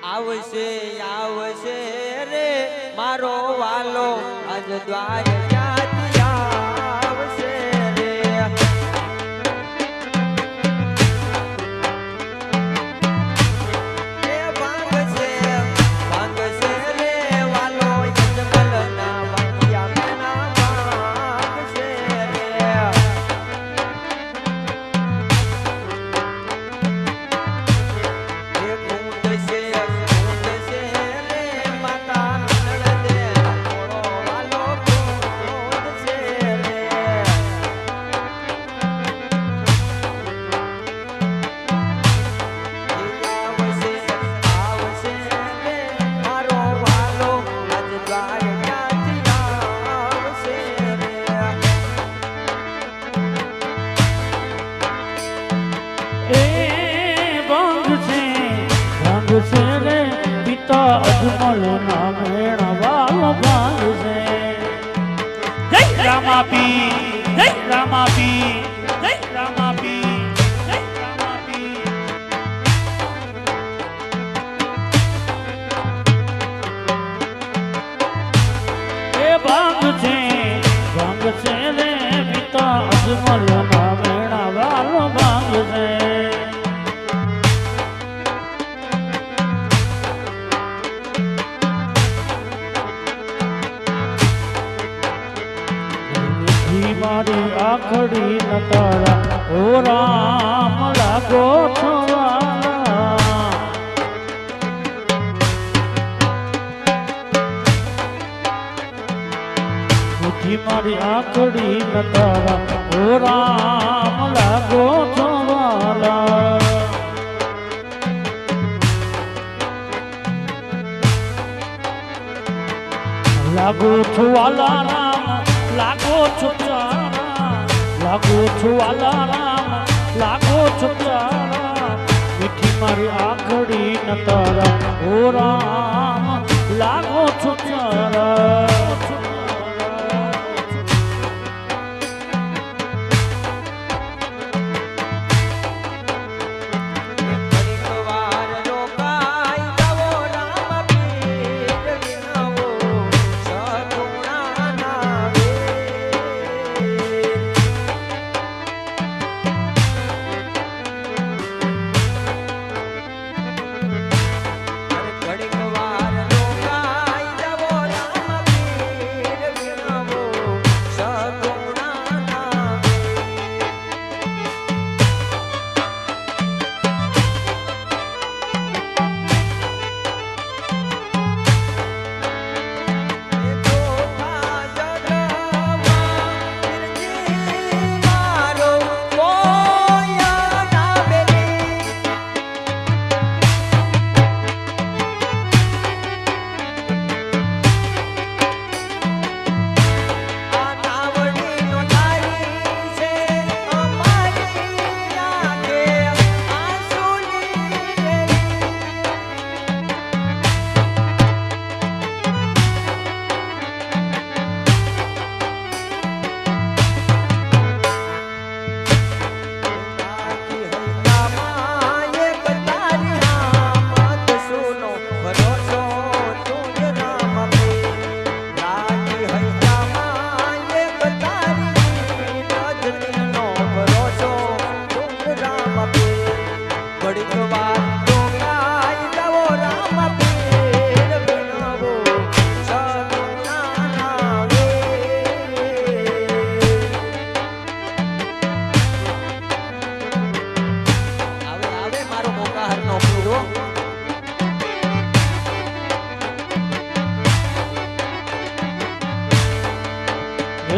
આવશે આવશે રે મારો વાલો આજ દ્વારકાથી આવશે રે એ ભાંગશે ભાંગશે રે વાલો યજમલના વાક્યા ભાંગશે રે અજમલ ના મેણા વાલો ભાંગશે જય રામાપી જય રામાપી જય રામાપી જય રામાપી એ ભાંગશે રે પિતા અજમલ ના મેણા વાલો ભાંગશે મારી આખડી ન તારા ઓ રામ લાગો છો વાલા બુદ્ધિ મારી આખડી ન તારા ઓ રામ લાગો છો વાલા લાગો છો વાલા રામ લાગો છો લાગો છો વાલા રામ લાગો છો મીઠી મારી આખડી ન તારા ઓ રામ લાગો છો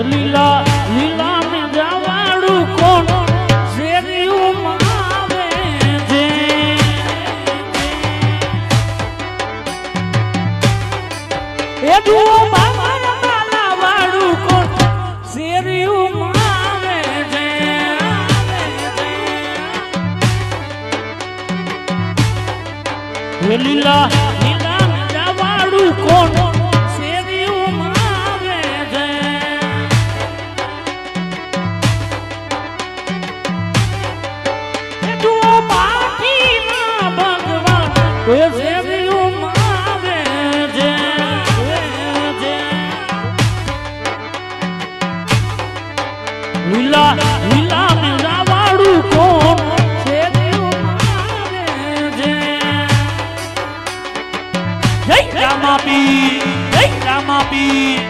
લીલા લીલા ને જવાડું કોણ શેરીયું માવે છે એ જુઓ બાબા લાલા વાળું કોણ શેરીયું માવે છે એ લીલા લીલા ને જવાડું કોણ ભગવાન બી